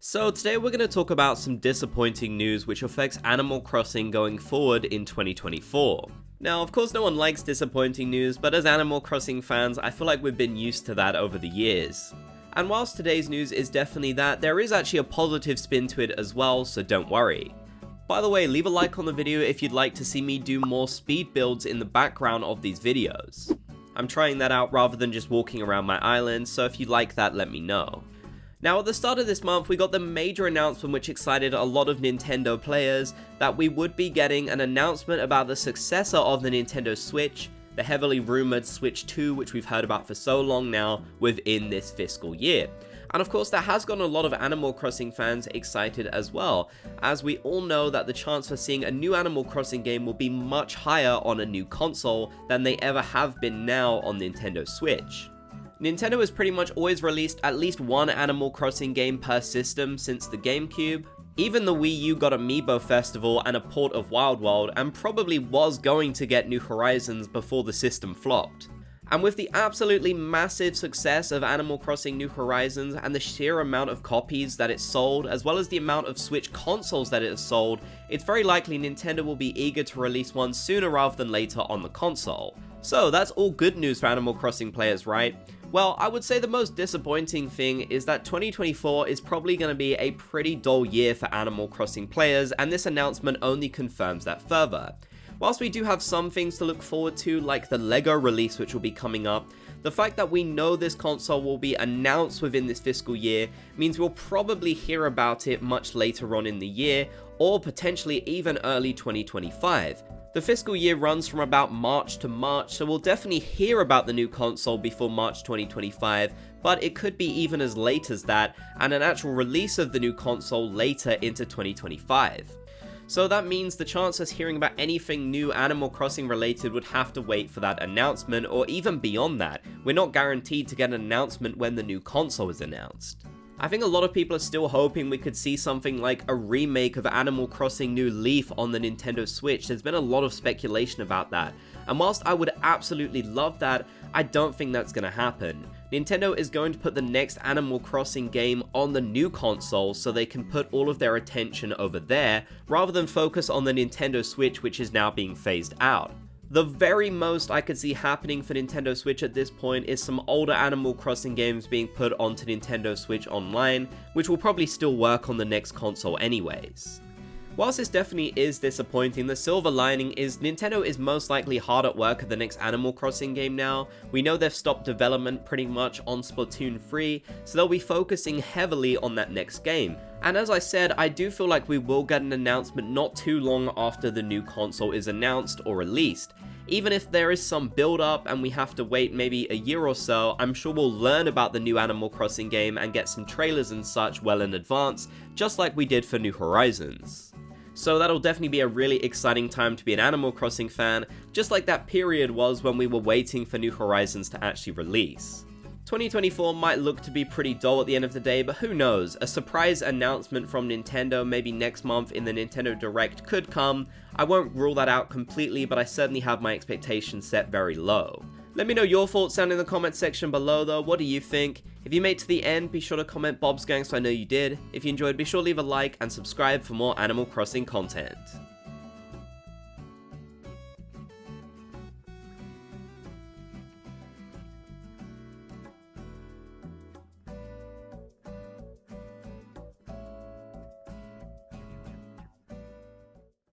So today we're going to talk about some disappointing news which affects Animal Crossing going forward in 2024. Now, of course no one likes disappointing news, but as Animal Crossing fans, I feel like we've been used to that over the years. And whilst today's news is definitely that, there is actually a positive spin to it as well, so don't worry. By the way, leave a like on the video if you'd like to see me do more speed builds in the background of these videos. I'm trying that out rather than just walking around my island, so if you like that, let me know. Now, at the start of this month, we got the major announcement which excited a lot of Nintendo players that we would be getting an announcement about the successor of the Nintendo Switch, the heavily rumored Switch 2, which we've heard about for so long now, within this fiscal year. And of course, that has gotten a lot of Animal Crossing fans excited as well, as we all know that the chance for seeing a new Animal Crossing game will be much higher on a new console than they ever have been now on Nintendo Switch. Nintendo has pretty much always released at least one Animal Crossing game per system since the GameCube. Even the Wii U got Amiibo Festival and a port of Wild World, and probably was going to get New Horizons before the system flopped. And with the absolutely massive success of Animal Crossing New Horizons and the sheer amount of copies that it sold, as well as the amount of Switch consoles that it has sold, it's very likely Nintendo will be eager to release one sooner rather than later on the console. So that's all good news for Animal Crossing players, right? Well, I would say the most disappointing thing is that 2024 is probably going to be a pretty dull year for Animal Crossing players, and this announcement only confirms that further. Whilst we do have some things to look forward to, like the LEGO release which will be coming up, the fact that we know this console will be announced within this fiscal year means we'll probably hear about it much later on in the year, or potentially even early 2025. The fiscal year runs from about March to March, so we'll definitely hear about the new console before March 2025, but it could be even as late as that, and an actual release of the new console later into 2025. So that means the chance of hearing about anything new Animal Crossing related would have to wait for that announcement, or even beyond that. We're not guaranteed to get an announcement when the new console is announced. I think a lot of people are still hoping we could see something like a remake of Animal Crossing New Leaf on the Nintendo Switch. There's been a lot of speculation about that, and whilst I would absolutely love that, I don't think that's going to happen. Nintendo is going to put the next Animal Crossing game on the new console so they can put all of their attention over there, rather than focus on the Nintendo Switch, which is now being phased out. The very most I could see happening for Nintendo Switch at this point is some older Animal Crossing games being put onto Nintendo Switch Online, which will probably still work on the next console anyways. Whilst this definitely is disappointing, the silver lining is Nintendo is most likely hard at work at the next Animal Crossing game now. We know they've stopped development pretty much on Splatoon 3, so they'll be focusing heavily on that next game. And as I said, I do feel like we will get an announcement not too long after the new console is announced or released. Even if there is some build up and we have to wait maybe a year or so, I'm sure we'll learn about the new Animal Crossing game and get some trailers and such well in advance, just like we did for New Horizons. So that'll definitely be a really exciting time to be an Animal Crossing fan, just like that period was when we were waiting for New Horizons to actually release. 2024 might look to be pretty dull at the end of the day, but who knows, a surprise announcement from Nintendo maybe next month in the Nintendo Direct could come. I won't rule that out completely, but I certainly have my expectations set very low. Let me know your thoughts down in the comment section below though. What do you think? If you made it to the end, be sure to comment Bob's Gang so I know you did. If you enjoyed, be sure to leave a like and subscribe for more Animal Crossing content.